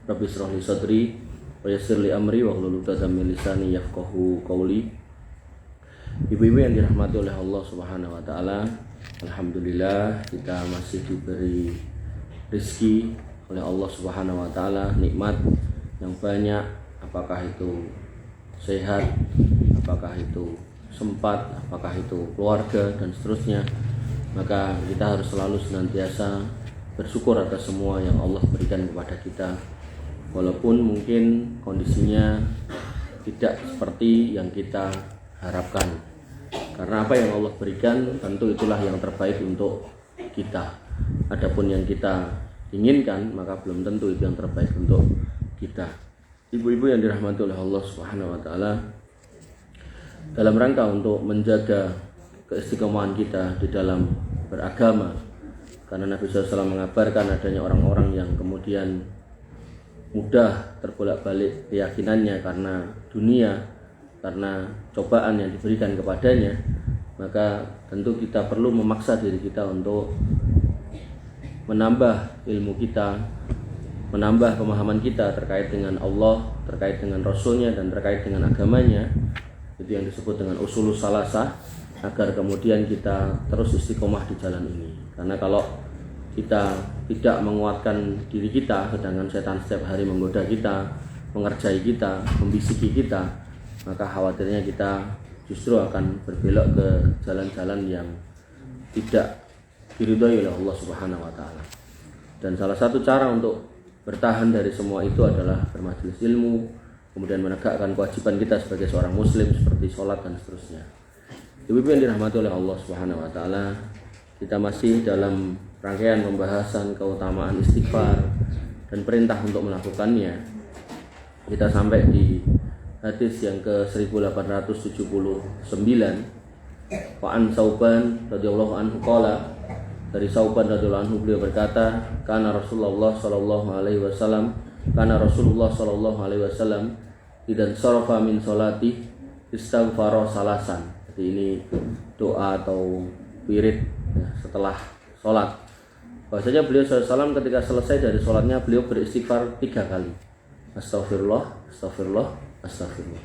Rabbi shrah li sadri wa yassir li amri wahlul 'uqdatam min lisani yafqahu qawli. Ibu-ibu yang dirahmati oleh Allah Subhanahu wa taala, alhamdulillah kita masih diberi rezeki oleh Allah Subhanahu wa taala, nikmat yang banyak, apakah itu sehat, apakah itu sempat, apakah itu keluarga dan seterusnya. Maka kita harus selalu senantiasa bersyukur atas semua yang Allah berikan kepada kita, walaupun mungkin kondisinya tidak seperti yang kita harapkan. Karena apa yang Allah berikan tentu itulah yang terbaik untuk kita. Adapun yang kita inginkan maka belum tentu itu yang terbaik untuk kita. Ibu-ibu yang dirahmati oleh Allah Subhanahu wa taala, dalam rangka untuk menjaga keistiqomahan kita di dalam beragama, karena Nabi SAW mengabarkan adanya orang-orang yang kemudian mudah terbolak-balik keyakinannya karena dunia, karena cobaan yang diberikan kepadanya, maka tentu kita perlu memaksa diri kita untuk menambah ilmu kita, menambah pemahaman kita terkait dengan Allah, terkait dengan Rasulnya, dan terkait dengan agamanya. Itu yang disebut dengan usulus salasah, agar kemudian kita terus istiqomah di jalan ini. Karena kalau kita tidak menguatkan diri kita, sedangkan setan setiap hari menggoda kita, mengerjai kita, membisiki kita, maka khawatirnya kita justru akan berbelok ke jalan-jalan yang tidak diridhoi oleh Allah Subhanahu wa taala. Dan salah satu cara untuk bertahan dari semua itu adalah bermajelis ilmu, kemudian menegakkan kewajiban kita sebagai seorang muslim seperti sholat dan seterusnya. Ibu-ibu yang dirahmati oleh Allah Subhanahu wa taala, kita masih dalam rangkaian pembahasan keutamaan istighfar dan perintah untuk melakukannya. Kita sampai di hadis yang ke 1879. Wa an Sauban radhiyallahu anhu qala, dari Sauban radhiyallahu anhu beliau berkata, kana Rasulullah sallallahu alaihi wasallam idan sarafa min salati istaghfara salasan. Jadi ini doa atau wirid ya, setelah sholat. Bahasanya beliau SAW ketika selesai dari sholatnya beliau beristighfar 3 kali. Astaghfirullah, astaghfirullah, astaghfirullah.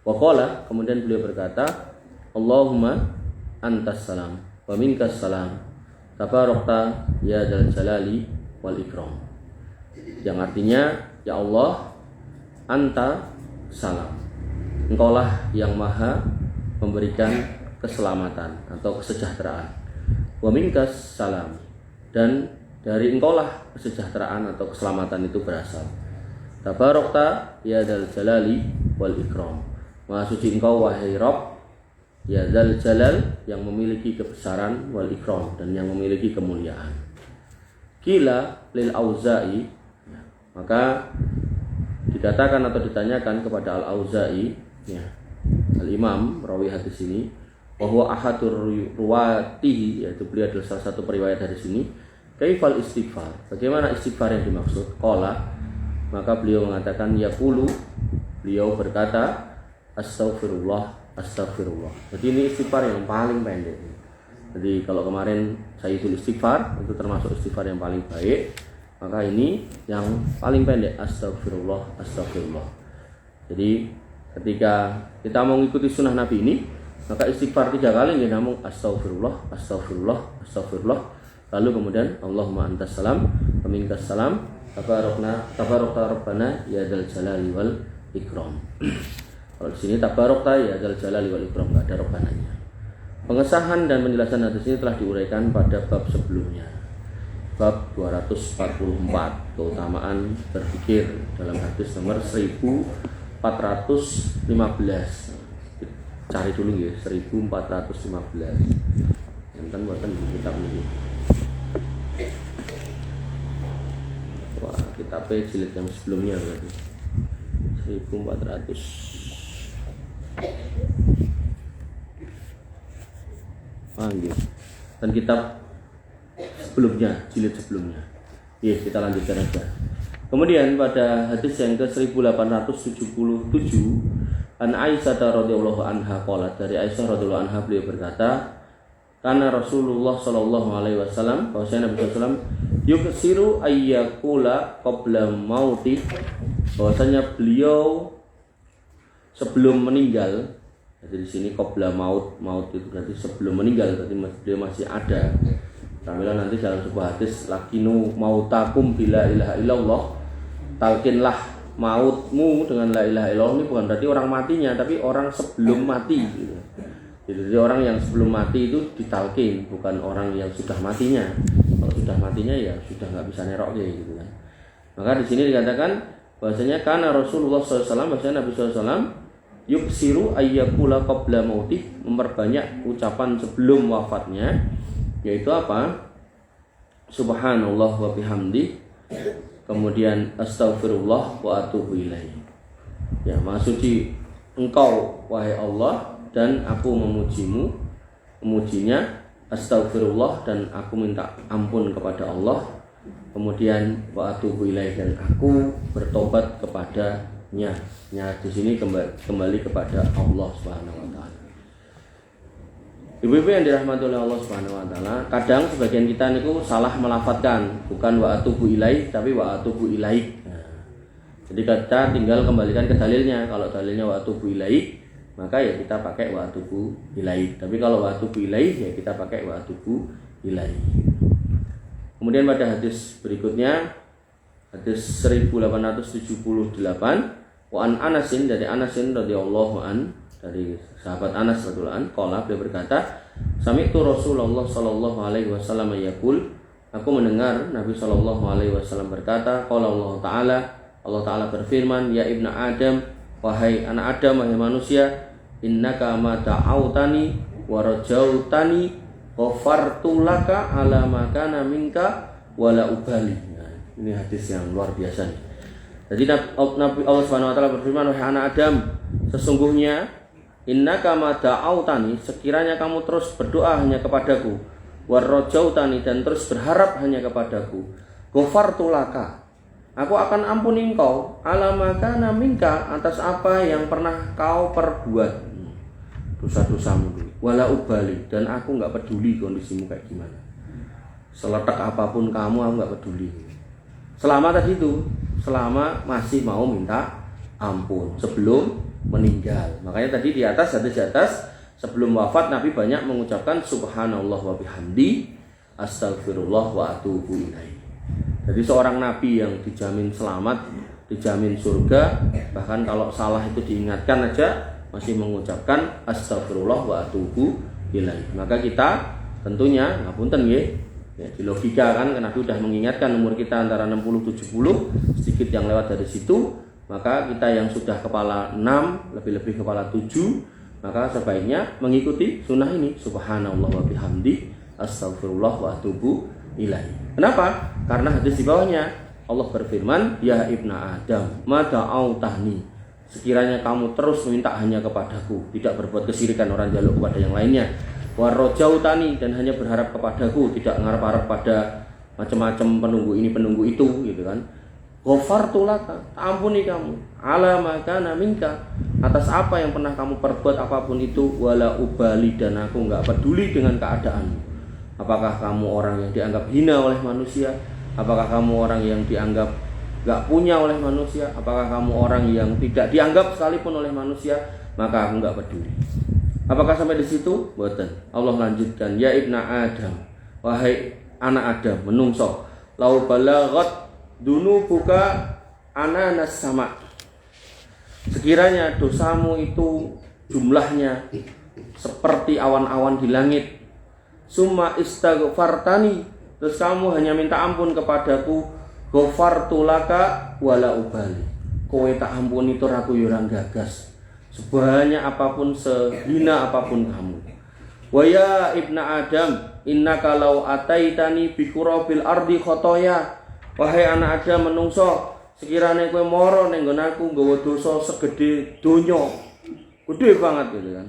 Wa qala, kemudian beliau berkata, Allahumma antas salam wa minkas salam, tabarakta ya dzal jalali wal ikram. Yang artinya, ya Allah, anta salam, engkaulah yang maha memberikan keselamatan atau kesejahteraan. Wa minkas salam, dan dari engkaulah kesejahteraan atau keselamatan itu berasal. Tabarakta ya dzal jalali wal ikram, maha suci engkau wahai Rabb, ya dzal jalal, yang memiliki kebesaran, wal ikram, dan yang memiliki kemuliaan. Qila lil Auza'i, maka dikatakan atau ditanyakan kepada Al-Auza'i, ya, Al-Imam rawi hadis ini, bahwa ahadur ruwatihi, yaitu beliau adalah salah satu periwayat dari sini, kaifal istighfar, bagaimana istighfar yang dimaksud? Qala, maka beliau mengatakan, yaqulu, beliau berkata, astaghfirullah, astaghfirullah. Jadi ini istighfar yang paling pendek. Jadi kalau kemarin Sayyidul Istighfar itu termasuk istighfar yang paling baik, maka ini yang paling pendek, astaghfirullah, astaghfirullah. Jadi ketika kita mau mengikuti sunnah Nabi ini, maka istighfar 3 kali, ya, namun astaghfirullah, astaghfirullah, astaghfirullah. Lalu kemudian Allahumma antas salam wa minkas salam, tabarakta rabbana ya dzal jalali wal ikram. Kalau di sini tabarakta ya dzal jalali wal ikram, enggak ada rabbananya. Pengesahan dan penjelasan hadis ini telah diuraikan pada bab sebelumnya. Bab 244, keutamaan berzikir, dalam hadis nomor 1415. Cari dulu ya, 1415. Enten buatan di kitab ini. Wah, kitabnya jilid yang sebelumnya berarti 1400. Iya. Dan kitab sebelumnya, jilid sebelumnya. Iya, kita lanjutkan aja. Kemudian pada hadis yang ke 1877, an Aisyah radhiyallahu anha qalat, dari Aisyah radhiyallahu anha beliau berkata, karena Rasulullah sallallahu alaihi wasallam, bahwasanya Nabi sallallahu alaihi wasallam yuksiru ayyakula qabla mauti, bahwasanya beliau sebelum meninggal. Jadi di sini qabla maut itu berarti sebelum meninggal, berarti beliau masih ada. Kamilah nanti dalam sebuah hadis, lakinu mautakum bila ilaha illallah, talkinlah mautmu dengan la ilaha illallah. Ini bukan berarti orang matinya, tapi orang sebelum mati gitu. Jadi orang yang sebelum mati itu ditalkin, bukan orang yang sudah matinya. Kalau sudah matinya ya sudah nggak bisa nerok gitu kan. Maka di sini dikatakan bahwasanya karena Rasulullah SAW, bahwasanya Nabi SAW yuksiru ayyakula qabla mautih, memperbanyak ucapan sebelum wafatnya, yaitu apa? Subhanallah wa bihamdi, kemudian astaghfirullah wa atubu ilaih. Ya, maha suci Engkau wahai Allah, dan aku memujinya, astaghfirullah, dan aku minta ampun kepada Allah, kemudian wa atubu ilaih, dan aku bertobat kepadanya. Ya, di sini kembali kepada Allah Subhanahu wa taala. Ibu-ibu yang dirahmati oleh Allah Subhanahu wa taala, kadang sebagian kita niku salah melafadzkan, bukan wa atubu ilaih tapi wa atubu ilaik. Nah, jadi kita tinggal kembalikan ke dalilnya. Kalau dalilnya wa atubu ilaik, maka ya kita pakai wa atubu ilaih. Tapi kalau wa atubu ilaih ya kita pakai wa atubu ilaih. Kemudian pada hadis berikutnya, hadis 1878, wa an Anasin, dari Anasin radhiyallahu an, dari sahabat Anas radhiyallahu an, qala, beliau berkata, sami'tu Rasulullah sallallahu alaihi wasallam yaqul, aku mendengar Nabi sallallahu alaihi wasallam berkata, qala Allah taala berfirman, ya ibna Adam, wahai anak Adam, wahai manusia, innaka ma ta'autani wa rajautani ghafartu laka ala ma kana minka wala ubali. Nah, ini hadis yang luar biasa nih. Jadi Nabi Allah Subhanahu wa taala berfirman, wahai anak Adam, sesungguhnya innaka ma ta'autani, sekiranya kamu terus berdoa hanya kepadaku, wa rajautani, dan terus berharap hanya kepadaku, ghafartu laka, aku akan ampuni engkau, ala ma kana minka, atas apa yang pernah kau perbuat, dosa-dosamu dulu, wala ubali, dan aku nggak peduli kondisimu kayak gimana, seletak apapun kamu, aku nggak peduli. Selama tadi itu, selama masih mau minta ampun sebelum meninggal. Makanya tadi di atas, hadis di atas, sebelum wafat Nabi banyak mengucapkan subhanallah wa bihamdi, astaghfirullah wa atubu ilaih. Jadi seorang nabi yang dijamin selamat, dijamin surga, bahkan kalau salah itu diingatkan aja masih mengucapkan astagfirullah wa atubu ilaih. Maka kita tentunya ngapunten nggih, ya, di logika kan karena sudah mengingatkan umur kita antara 60-70, sedikit yang lewat dari situ, maka kita yang sudah kepala 6, lebih-lebih kepala 7, maka sebaiknya mengikuti sunnah ini, subhanallah wa bihamdi, astagfirullah wa atubu ilaih. Kenapa? Karena hadis di bawahnya Allah berfirman, ya ibna Adam, ma ta'autani, sekiranya kamu terus meminta hanya kepadaku, tidak berbuat kesyirikan, orang jaluk kepada yang lainnya, warojautani, dan hanya berharap kepadaku, tidak ngarep-harap pada macam-macam penunggu ini penunggu itu, gitu kan. Ghafartu laka, ampuni kamu, ala ma kana minka, atas apa yang pernah kamu perbuat apapun itu, wala ubali, dan aku enggak peduli dengan keadaanmu. Apakah kamu orang yang dianggap hina oleh manusia? Apakah kamu orang yang dianggap enggak punya oleh manusia? Apakah kamu orang yang tidak dianggap sekalipun oleh manusia? Maka aku enggak peduli. Apakah sampai di situ? Boten. Allah lanjutkan, ya ibna Adam, wahai anak Adam, menungso, lau balaghat dunubuka ananas sama, sekiranya dosamu itu jumlahnya seperti awan-awan di langit, summa istaghfartani, terus kamu hanya minta ampun kepadaku, ghafartu laka wala ubali, kowe tak ampuni tur aku yo ora gagas, sebanyak apapun, sehina apapun kamu. Wa ya ibna Adam, innaka law ataitani bi qurabil ardi khotoya, wahai anak Adam menungso, sekiranya kowe mara ning nggon aku nggawa dosa segede donya, gede banget gitu kan.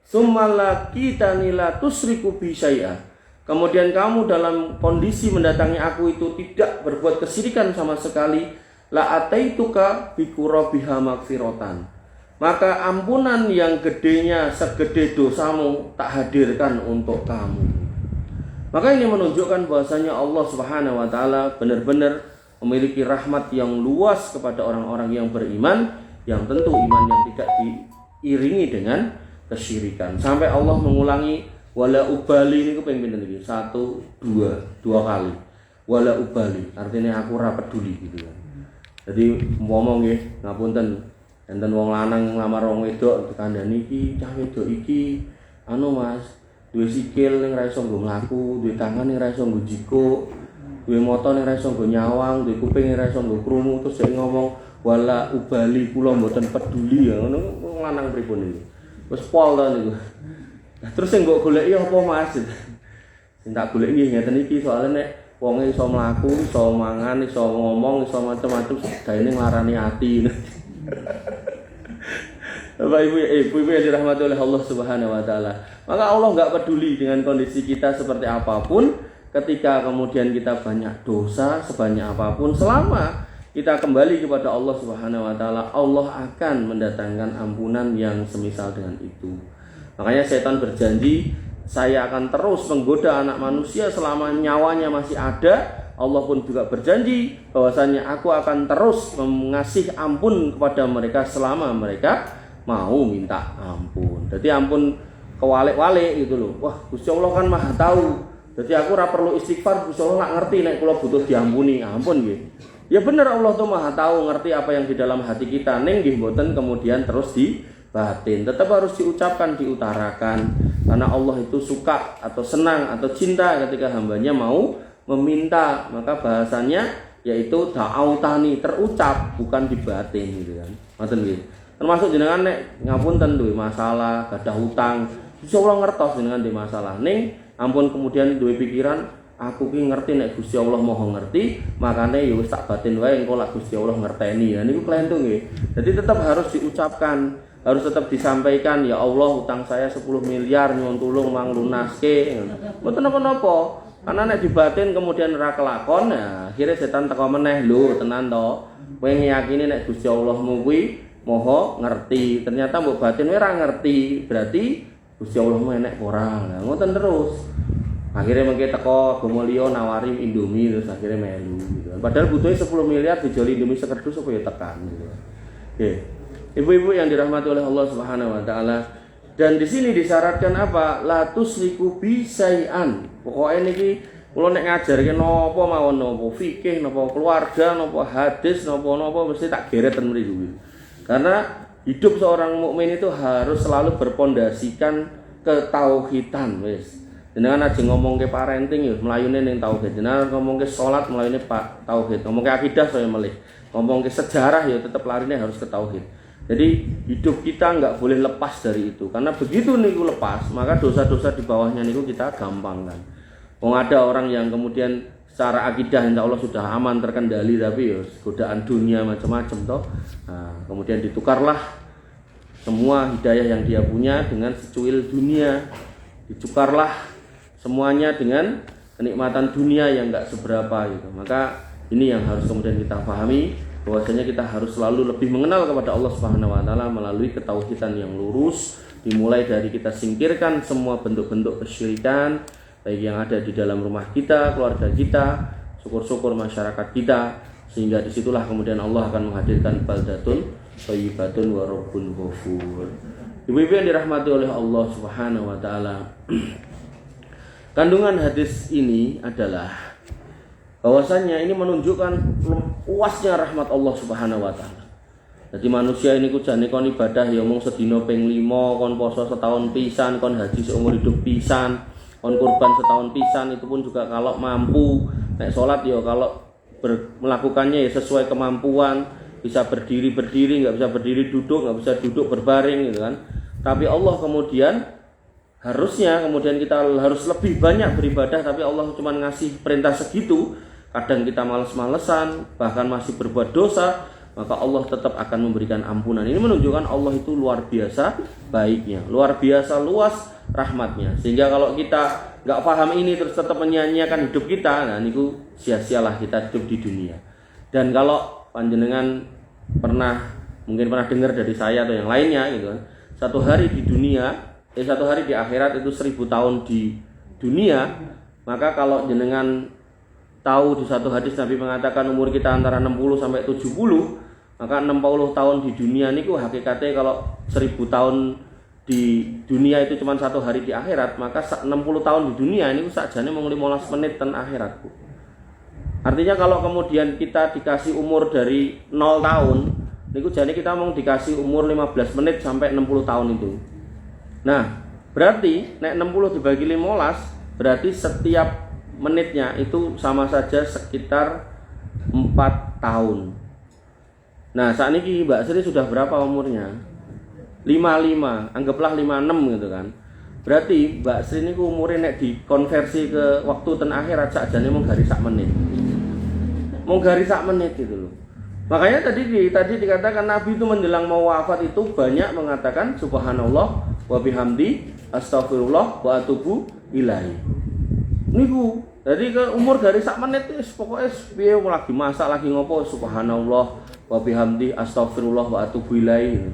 Summalakitani la tusriku bi syai'a, kemudian kamu dalam kondisi mendatangi aku itu tidak berbuat kesyirikan sama sekali, la ataituka bi qurabiha magfiratan, maka ampunan yang gedenya segede dosamu tak hadirkan untuk kamu. Maka ini menunjukkan bahwasanya Allah Subhanahu wa taala benar-benar memiliki rahmat yang luas kepada orang-orang yang beriman, yang tentu iman yang tidak diiringi dengan kesyirikan. Sampai Allah mengulangi wala ubali, ini pengen pinten iki? 1 2 kali. Wala ubali, artinya aku ora peduli gitu kan. Jadi ngomong nggih, ngapunten, enten wong lanang nglamar wong wedok dikandani iki, cah wedok iki anu Mas, duwe sikil ning ra iso nggo mlaku, duwe tangan ning ra iso nggo jiko, duwe mata ning ra iso nggo nyawang, duwe kuping ning ra iso nggo krungu, terus sing ngomong wala ubali kula mboten peduli ya ngono lanang pripun iki. Wis pol to niku. Nah, terus sing mbok goleki apa Mas? Sing tak goleki nggih ngeten iki soalnya nek wong iso mlaku, iso mangan, iso ngomong, iso macam-macam gaene nglarani ati. Bapak Ibu yang dirahmati oleh Allah Subhanahu wa taala. Maka Allah enggak peduli dengan kondisi kita seperti apapun, ketika kemudian kita banyak dosa sebanyak apapun, selama kita kembali kepada Allah Subhanahu wa taala, Allah akan mendatangkan ampunan yang semisal dengan itu. Makanya setan berjanji, saya akan terus menggoda anak manusia selama nyawanya masih ada. Allah pun juga berjanji bahwasanya aku akan terus mengasih ampun kepada mereka selama mereka mau minta ampun. Jadi ampun kewalik-walik gitu loh. Wah, Gusti Allah kan Maha tahu. Jadi aku ora perlu istighfar, Gusti Allah nak ngerti nek kula butuh diampuni. Ampun nggih. Ya benar, Allah tuh Maha tahu, ngerti apa yang di dalam hati kita. Ning nggih mboten kemudian terus batin, tetap harus diucapkan, diutarakan, karena Allah itu suka atau senang atau cinta ketika hambanya mau meminta. Maka bahasanya yaitu da'autani, terucap bukan dibatin gitu kan. Ngoten nggih. Termasuk jenengan nek ngapunten duwe masalah, gadah hutang, Gusti Allah ngertos jenengan di masalah. Ning ampun kemudian duwe pikiran, aku ki ngerti nek Gusti Allah moho ngerti, makane ya wis tak batin wae engko lak Gusti Allah ngerteni. Ya niku klentu nggih. Jadi tetap harus diucapkan, harus tetap disampaikan, ya Allah hutang saya 10 miliar nyuwun tulung mang lunaske. Mboten napa-napa. Karena nek dibatin kemudian ora kelakon, ya akhirnya setan teko meneh lho, tenan to. Kowe ngiyakini nek Gusti Allahmu kuwi moho ngerti, ternyata mbok batin ora ngerti, berarti Gusti Allahmu enek ora. Nah, ngoten terus. Akhirnya mengke teko Gomolio nawari Indomie terus akhirnya melu gitu. Padahal butuhnya 10 miliar dijoli Indomie sekerdus apa ya tekan gitu. Oke. Ibu-ibu yang dirahmati oleh Allah Subhanahu wa taala, dan di sini disyaratkan apa? La tusriku bi syai'an. Pokoke niki kula nek ngajarke napa mawon, napa fikih, napa keluarga, napa hadis, napa mesti tak gereten mriku. Karena hidup seorang mukmin itu harus selalu berpondasikan ketauhidan wis. Jenengan aja ngomong ke parenting ya melayune ning tauhid. Jenengan ngomong ke salat melayune pak tauhid. Ngomong ke akidah saya melih. Ngomong ke sejarah ya tetap larine harus ke tauhid. Jadi hidup kita enggak boleh lepas dari itu. Karena begitu niku lepas, maka dosa-dosa di bawahnya niku kita gampang kan. Wong ada orang yang kemudian secara akidah insya Allah sudah aman terkendali, tapi ya godaan dunia macam-macam toh. Nah, kemudian ditukarlah semua hidayah yang dia punya dengan secuil dunia. Ditukarlah semuanya dengan kenikmatan dunia yang enggak seberapa gitu. Maka ini yang harus kemudian kita pahami, bahwasanya kita harus selalu lebih mengenal kepada Allah Subhanahu wa taala melalui ketauhidan yang lurus, dimulai dari kita singkirkan semua bentuk-bentuk kesyirikan baik yang ada di dalam rumah kita, keluarga kita, syukur-syukur masyarakat kita, sehingga disitulah kemudian Allah akan menghadirkan baldatun thayyibatun wa rabbun ghafur. Ibu-ibu yang dirahmati oleh Allah Subhanahu wa taala, kandungan hadis ini adalah bahwasannya ini menunjukkan luasnya rahmat Allah Subhanahu wa taala. Jadi manusia ini kujane kon ibadah ya mung sedina ping 5, kon poso setahun pisan, kon haji seumur hidup pisan, kon kurban setahun pisan, itu pun juga kalau mampu. Nek salat ya kalau melakukannya ya sesuai kemampuan, bisa berdiri, enggak bisa berdiri duduk, enggak bisa duduk berbaring gitu kan. Tapi Allah kemudian harusnya kemudian kita harus lebih banyak beribadah, tapi Allah cuma ngasih perintah segitu. Kadang kita malas-malesan, bahkan masih berbuat dosa, maka Allah tetap akan memberikan ampunan. Ini menunjukkan Allah itu luar biasa baiknya, luar biasa luas rahmatnya. Sehingga kalau kita nggak paham ini terus tetap menyanyiakan hidup kita, nah niku sia-sialah kita hidup di dunia. Dan kalau panjenengan mungkin pernah dengar dari saya atau yang lainnya gitu kan, satu hari di akhirat itu 1000 tahun di dunia. Maka kalau jenengan tahu di satu hadis Nabi mengatakan umur kita antara 60 sampai 70, maka 60 tahun di dunia niku hakikatnya kalau 1000 tahun di dunia itu cuma 1 hari di akhirat, maka 60 tahun di dunia ini sakjane mung 15 menit ten akhiratku. Artinya kalau kemudian kita dikasih umur dari 0 tahun, niku jane kita mau dikasih umur 15 menit sampai 60 tahun itu. Nah, berarti nek 60 dibagi 15, berarti setiap menitnya itu sama saja sekitar 4 tahun. Nah, saat ini Mbak Sri sudah berapa umurnya? 55, anggaplah 56 gitu kan. Berarti Mbak Sri ini umurnya nek dikonversi ke waktu ten akhirat sakjane mung gari sak menit. Mung gari sak menit gitu loh. Makanya tadi dikatakan Nabi itu menjelang mau wafat itu banyak mengatakan subhanallah wa bihamdi astagfirullah wa atubu ilaihi. Niku, jadi ke umur dari sak menit itu pokoknya piye lagi masak lagi ngopo subhanallah wa bihamdi astagfirullah wa atubu ilaihi.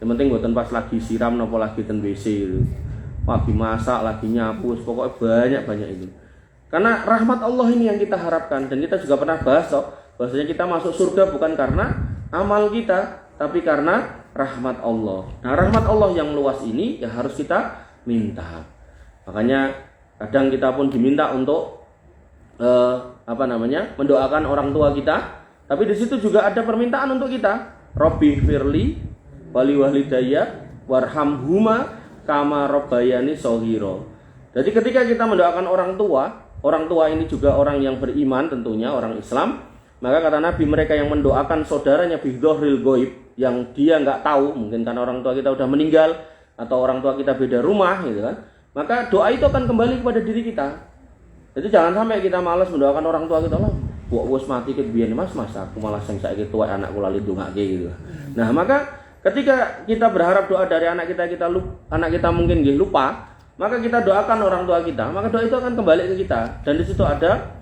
Yang penting mboten pas lagi siram napa lagi ten WC itu. Lagi masak, lagi nyapu, pokoknya banyak itu. Karena rahmat Allah ini yang kita harapkan, dan kita juga pernah bahas bahwasanya kita masuk surga bukan karena amal kita, tapi karena rahmat Allah. Nah, rahmat Allah yang luas ini ya harus kita minta. Makanya kadang kita pun diminta untuk mendoakan orang tua kita, tapi di situ juga ada permintaan untuk kita. Robbi firli wali walidayya warhamhuma kama rabbayani shaghira. Jadi ketika kita mendoakan orang tua ini juga orang yang beriman tentunya, orang Islam, maka kata Nabi mereka yang mendoakan saudaranya bidzohril ghaib, yang dia enggak tahu, mungkin karena orang tua kita sudah meninggal atau orang tua kita beda rumah gitu kan, maka doa itu akan kembali kepada diri kita. Jadi jangan sampai kita malas mendoakan orang tua kita, lah wis mati ke biyen mas aku malah sing saiki tuwa anakku lali ndongake gitu. Nah, maka ketika kita berharap doa dari anak kita mungkin nggih lupa, maka kita doakan orang tua kita, maka doa itu akan kembali ke kita. Dan di situ ada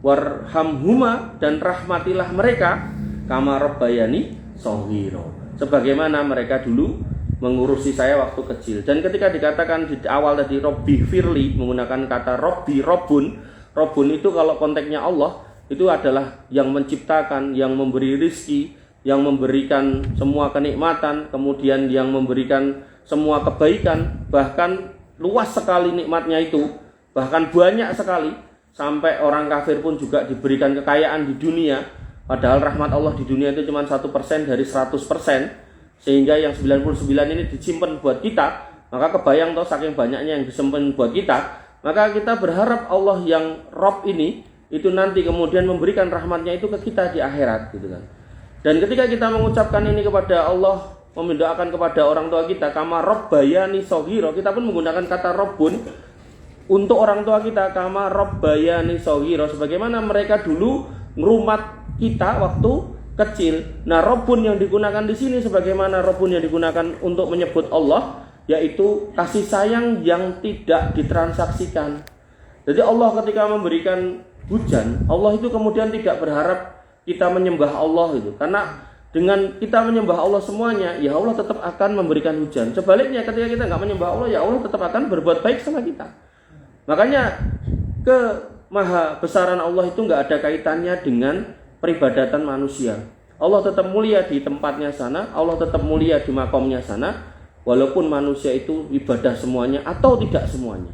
warhamhuma, dan rahmatilah mereka kama rabbayani shaghira, sebagaimana mereka dulu mengurusi saya waktu kecil. Dan ketika dikatakan di awal tadi Robbi firli menggunakan kata Robbi, Robun itu kalau konteksnya Allah itu adalah yang menciptakan, yang memberi rizki, yang memberikan semua kenikmatan, kemudian yang memberikan semua kebaikan, bahkan luas sekali nikmatnya itu, bahkan banyak sekali, sampai orang kafir pun juga diberikan kekayaan di dunia, padahal rahmat Allah di dunia itu cuma 1% dari 100%, sehingga yang 99 ini disimpan buat kita, maka kebayang toh saking banyaknya yang disimpan buat kita, maka kita berharap Allah yang Rob ini, itu nanti kemudian memberikan rahmatnya itu ke kita di akhirat gitu kan. Dan ketika kita mengucapkan ini kepada Allah, mendoakan kepada orang tua kita kama rabbayani shaghira, kita pun menggunakan kata Rabbun untuk orang tua kita, kama rabbayani shaghira, sebagaimana mereka dulu ngerumat kita waktu kecil. Nah, Rabbun yang digunakan di sini sebagaimana Rabbun yang digunakan untuk menyebut Allah, yaitu kasih sayang yang tidak ditransaksikan. Jadi Allah ketika memberikan hujan, Allah itu kemudian tidak berharap kita menyembah Allah itu, karena dengan kita menyembah Allah semuanya, ya Allah tetap akan memberikan hujan. Sebaliknya ketika kita nggak menyembah Allah, ya Allah tetap akan berbuat baik sama kita. Makanya kemaha besaran Allah itu nggak ada kaitannya dengan peribadatan manusia. Allah tetap mulia di tempatnya sana, Allah tetap mulia di makomnya sana, walaupun manusia itu ibadah semuanya atau tidak semuanya.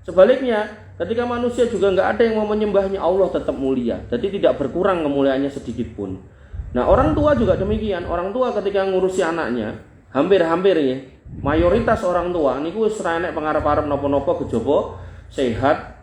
Sebaliknya ketika manusia juga nggak ada yang mau menyembahnya, Allah tetap mulia. Jadi tidak berkurang kemuliaannya sedikit pun. Nah, orang tua juga demikian. Orang tua ketika ngurusi anaknya, hampir ya, mayoritas orang tua niku wis ora enek pangarep-arep napa-napa kejaba sehat,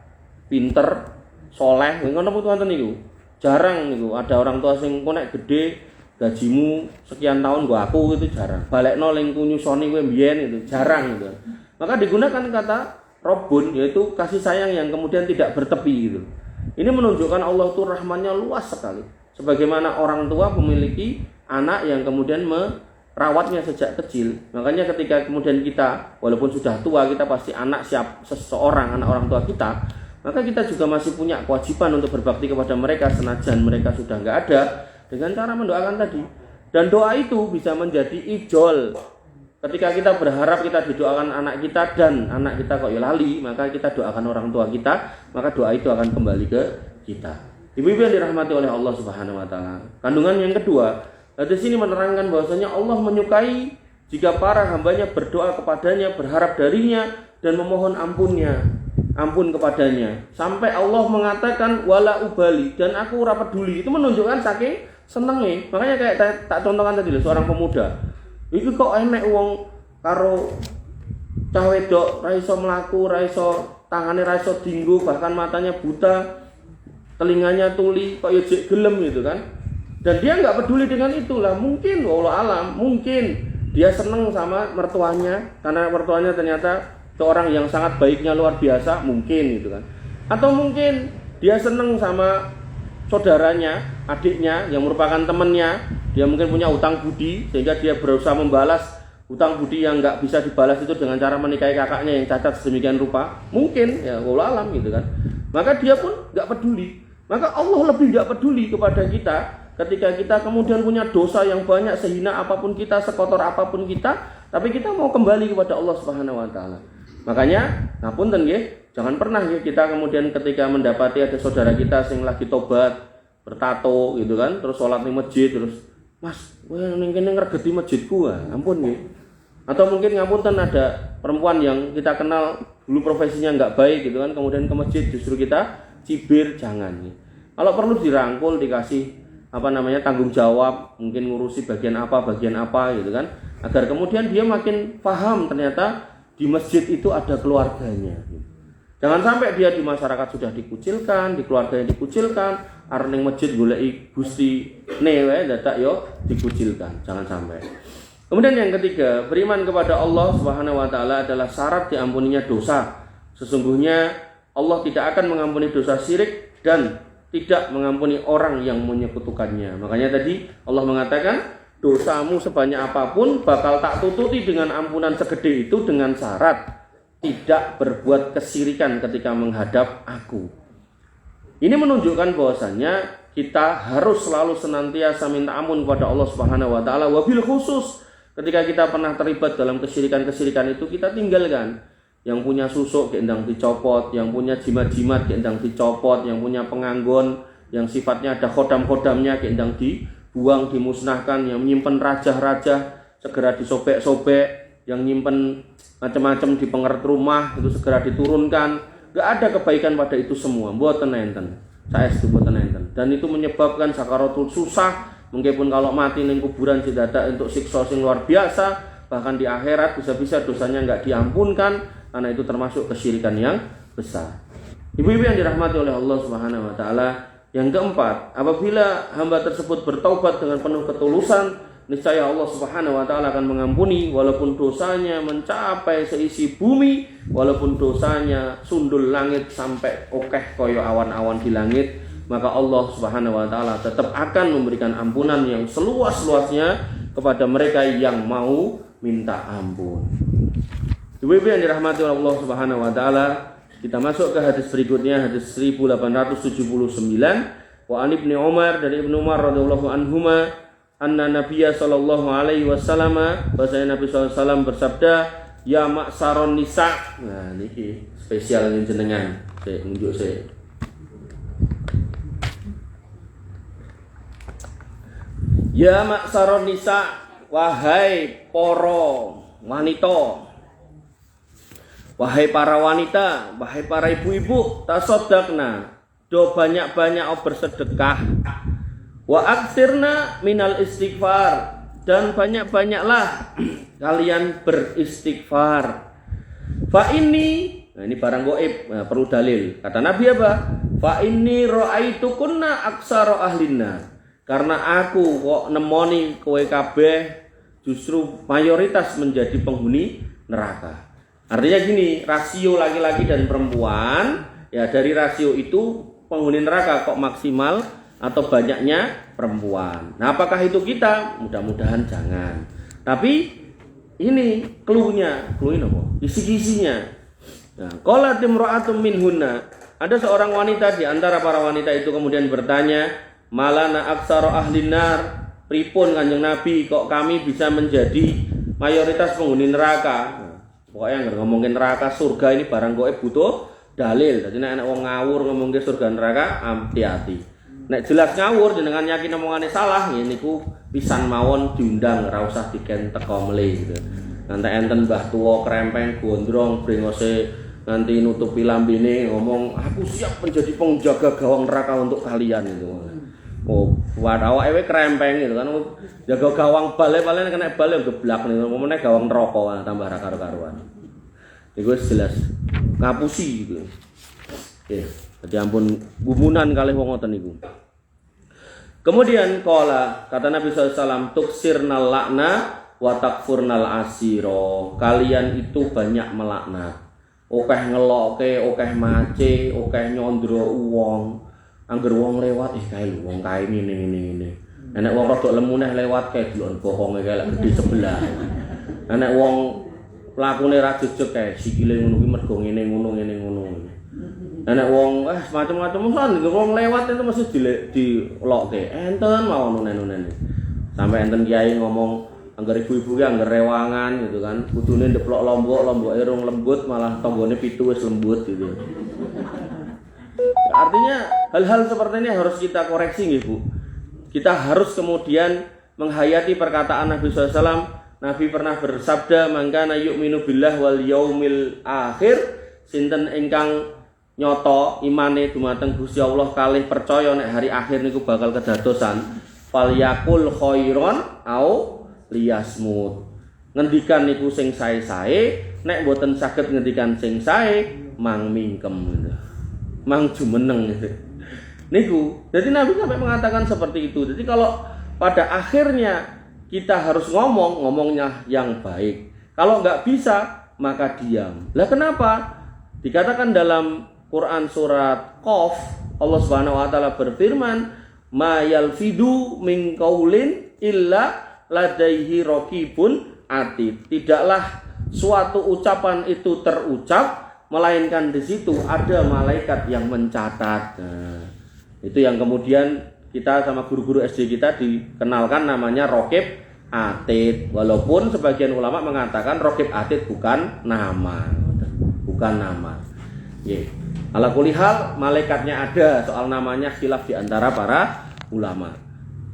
pinter, soleh, ngono wonten niku. Jarang niku ada orang tua sing kok nek gede gajimu sekian tahun gua aku itu jarang. Balekno ling nyusoni kowe mbiyen itu jarang gitu. Maka digunakan kata Rabbun, yaitu kasih sayang yang kemudian tidak bertepi gitu. Ini menunjukkan Allah itu rahmannya luas sekali. Sebagaimana orang tua memiliki anak yang kemudian merawatnya sejak kecil. Makanya ketika kemudian kita, walaupun sudah tua, kita pasti anak seseorang, anak orang tua kita, maka kita juga masih punya kewajiban untuk berbakti kepada mereka senajan mereka sudah nggak ada, dengan cara mendoakan tadi. Dan doa itu bisa menjadi ijol ketika kita berharap kita didoakan anak kita dan anak kita kok ya lali, maka kita doakan orang tua kita, maka doa itu akan kembali ke kita. Ibu-ibu yang dirahmati oleh Allah Subhanahu wa taala. Kandungan yang kedua, di sini menerangkan bahwasanya Allah menyukai jika para hambanya berdoa kepadanya, berharap darinya dan memohon ampun kepadanya. Sampai Allah mengatakan wala ubali, dan aku ora peduli. Itu menunjukkan saking senenge. Makanya kayak tak contohkan tadi seorang pemuda. Iki kok enek wong karo cah wedok ra iso mlaku, ra iso tangane ra iso dienggo, bahkan matanya buta, telinganya tuli, kok ya jek gelem gitu kan. Dan dia enggak peduli dengan itulah. Mungkin wallahu alam, mungkin dia seneng sama mertuanya karena mertuanya ternyata seorang yang sangat baiknya luar biasa, mungkin gitu kan. Atau mungkin dia seneng sama saudaranya, adiknya yang merupakan temannya, dia mungkin punya utang budi sehingga dia berusaha membalas utang budi yang nggak bisa dibalas itu dengan cara menikahi kakaknya yang cacat sedemikian rupa, mungkin ya wallahu alam gitu kan. Maka dia pun nggak peduli. Maka Allah lebih nggak peduli kepada kita ketika kita kemudian punya dosa yang banyak, sehina apapun kita, sekotor apapun kita, tapi kita mau kembali kepada Allah Subhanahu wa taala. Makanya ngapunten nggih, jangan pernah ya kita kemudian ketika mendapati ada saudara kita yang lagi tobat, bertato gitu kan, terus sholat di masjid, terus Mas, kowe ning kene ngregeti masjidku ampun nggih. Atau mungkin ngapunten ada perempuan yang kita kenal dulu profesinya enggak baik gitu kan, kemudian ke masjid justru kita cibir, jangan nih. Kalau perlu dirangkul, dikasih tanggung jawab, mungkin ngurusi bagian apa gitu kan, agar kemudian dia makin paham ternyata di masjid itu ada keluarganya. Jangan sampai dia di masyarakat sudah dikucilkan, di keluarganya dikucilkan, arep ning masjid goleki Gusti ne wae dadak yo dikucilkan. Jangan sampai. Kemudian yang ketiga, beriman kepada Allah Subhanahu wa taala adalah syarat diampuninya dosa. Sesungguhnya Allah tidak akan mengampuni dosa syirik dan tidak mengampuni orang yang menyekutukannya. Makanya tadi Allah mengatakan, dosamu sebanyak apapun bakal tak tututi dengan ampunan segede itu dengan syarat tidak berbuat kesyirikan ketika menghadap aku. Ini menunjukkan bahwasannya kita harus selalu senantiasa minta ampun kepada Allah Subhanahu wa taala. Wabil khusus ketika kita pernah terlibat dalam kesyirikan itu kita tinggalkan. Yang punya susuk gendang dicopot, yang punya jimat-jimat gendang dicopot, yang punya penganggon yang sifatnya ada khodam-khodamnya gendang dibuang, dimusnahkan, yang menyimpan raja-raja segera disobek-sobek, yang nyimpen macam-macam di pengeret rumah itu segera diturunkan. Gak ada kebaikan pada itu semua, mboten enten. Saestu mboten enten. Dan itu menyebabkan sakaratul susah, meskipun kalau mati ning kuburan didadak untuk siksa sing luar biasa, bahkan di akhirat bisa-bisa dosanya enggak diampunkan karena itu termasuk kesyirikan yang besar. Ibu-ibu yang dirahmati oleh Allah Subhanahu wa taala, yang keempat, apabila hamba tersebut bertaubat dengan penuh ketulusan, niscaya Allah Subhanahu wa taala akan mengampuni walaupun dosanya mencapai seisi bumi, walaupun dosanya sundul langit sampai okeh koyo awan-awan di langit, maka Allah Subhanahu wa taala tetap akan memberikan ampunan yang seluas-luasnya kepada mereka yang mau minta ampun. Ibu-ibu yang dirahmati oleh Allah Subhanahu wa taala, kita masuk ke hadis berikutnya, hadis 1879. Wa an Ibnu Umar, dari Ibnu Umar radhiyallahu anhuma, anna Nabiyya sallallahu alaihi wasallam, bahwasanya Nabi sallallahu alaihi wasallam bersabda, ya ma'saron nisa. Nah, niki spesial jenengan. Saya nunjuk saya. Ya ma'saron nisa, wahai para wanita. Wahai para wanita, wahai para ibu-ibu, tasaddaqna, do banyak-banyak bersedekah. Wa aktsirna minal istighfar, dan banyak-banyaklah kalian beristighfar. Fa ini, nah ini barang gaib, nah, perlu dalil. Kata Nabi apa? Fa inni ra'aitukunna aksara ahlinna. Karena aku kok nemoni kowe kabeh justru mayoritas menjadi penghuni neraka. Artinya gini, rasio laki-laki dan perempuan, ya dari rasio itu penghuni neraka kok maksimal atau banyaknya perempuan. Nah, apakah itu kita? Mudah-mudahan jangan. Tapi ini clue-nya apa? Kisi-kisinya. Nah, qalat imra'atun minhunna. Ada seorang wanita di antara para wanita itu kemudian bertanya, malana aksara ahlinar, pripun Kanjeng Nabi kok kami bisa menjadi mayoritas penghuni neraka. Pokoknya nggak ngomongin neraka surga ini barang kok butuh dalil. Jadi nek wong ngawur ngomongin surga neraka hati-hati. Nek jelas ngawur jenengan yakin omongane salah niku pisan mawon diundang ora usah diken teko mele gitu. Nanti enten mbah tuwa krempeng gondrong brengose nanti nutupi lambene ngomong aku siap menjadi penjaga gawang neraka untuk kalian itu. Oh, buat awake krempeng gitu kan jaga gawang bale-bale kena bale geblak nih ngomongnya gawang neraka tambah ra karo-karuan. Iku jelas ngapusi gitu. Oke, jadi ampun gumunan kalih wong ngoten niku. Kemudian kata Nabi SAW, tuksirnal lakna wa takfurnal asiro. Kalian itu banyak melaknat. Okeh ngeloke, okeh mace, okeh nyondro wong. Angger wong lewat, kae lho wong kae ngene. Nek wong rodok lemuneh lewat kae delok bokonge kae lek gedhe sebelah. Nek wong lakune ra jejeg kae sikile ngono kuwi mergo ngene ngono. Nek wong macam-macam wong lewat itu mesti dilokke. Enten mawon nunen-nunen. Sampai enten kiai ngomong angger ibu-ibu ki angger rewangan gitu kan. Kudune ndeplok lombok irung lembut malah tanggane pitu wis lembut gitu. Artinya hal-hal seperti ini harus kita koreksi nggih Bu. Kita harus kemudian menghayati perkataan Nabi SAW. Nabi pernah bersabda, "Mangkana yu'minu billah wal yaumil akhir." Sinten ingkang nyoto imane dumateng Gusti Allah kalih percaya nek hari akhir niku bakal kedadosan, falyakul khairon au liyasmut. Ngendikan niku sing sae-sae, nek mboten saged ngendikan sing sae, mang mingkem. Mang jumeneng niku. Jadi Nabi sampai mengatakan seperti itu. Jadi kalau pada akhirnya kita harus ngomongnya yang baik. Kalau nggak bisa maka diam. Lah kenapa? Dikatakan dalam Quran surat Qaf, Allah Subhanahu wa taala berfirman, "Ma yalfidu min qaulin illa ladaihi raqibun atid." Tidaklah suatu ucapan itu terucap melainkan di situ ada malaikat yang mencatat. Nah, itu yang kemudian kita sama guru-guru SD kita dikenalkan namanya Raqib Atid. Walaupun sebagian ulama mengatakan Raqib Atid bukan nama. Ala kulli hal malaikatnya ada, soal namanya khilaf di antara para ulama.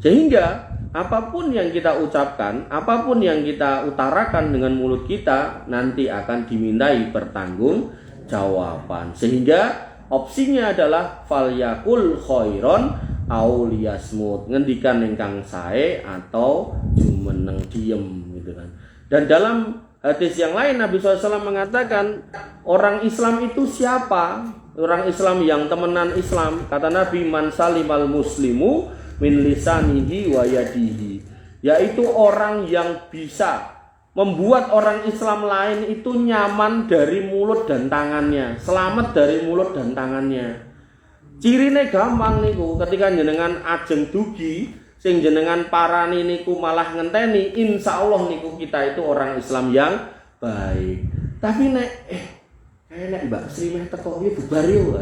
Sehingga apapun yang kita ucapkan, apapun yang kita utarakan dengan mulut kita nanti akan dimintai pertanggungjawaban. Sehingga opsinya adalah falyakul khairon au liyasmut, ngendikan ingkang sae atau jumeneng diem gitu kan. Dan dalam hadis yang lain Nabi SAW mengatakan orang Islam itu siapa? Orang Islam yang temenan Islam, kata Nabi, man salimal muslimu min lisanihi wa yadihi, yaitu orang yang bisa membuat orang Islam lain itu nyaman dari mulut dan tangannya, selamat dari mulut dan tangannya. Cirine gampang niku, ketika jenengan ajeng dugi sing jenengan parani niku malah ngenteni, insya Allah niku kita itu orang Islam yang baik. Tapi nek Mbak Sri meh teko iki bubar yo.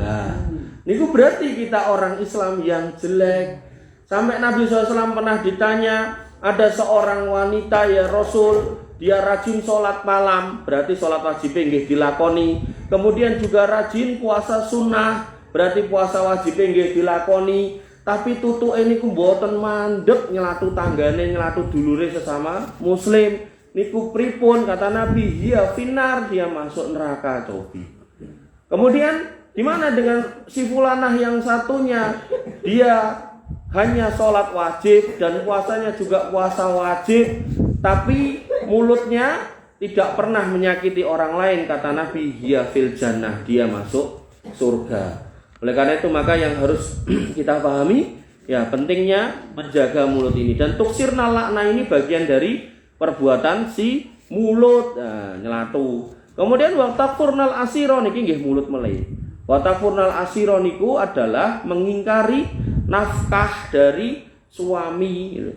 Niku berarti kita orang Islam yang jelek. Sampai Nabi SAW pernah ditanya, ada seorang wanita ya Rasul, dia rajin sholat malam, berarti sholat wajib nggih dilakoni. Kemudian juga rajin puasa sunnah, berarti puasa wajib nggih dilakoni. Tapi tutuke niku mboten mandeg nyelatu tanggane, nyelatu dulure sesama muslim. Niku pripun? Kata Nabi, dia finar, dia masuk neraka cobi. Kemudian gimana dengan si fulanah yang satunya? Dia hanya sholat wajib dan puasanya juga puasa wajib, tapi mulutnya tidak pernah menyakiti orang lain. Kata Nabi, dia fil jannah, dia masuk surga. Oleh karena itu maka yang harus kita pahami ya pentingnya menjaga mulut ini. Dan tuksirna lakna ini bagian dari perbuatan si mulut, nyelatu. Kemudian waktafurnal asiro niki nggih mulut meleh. Waktafurnal asiro niku adalah mengingkari nafkah dari suami gitu.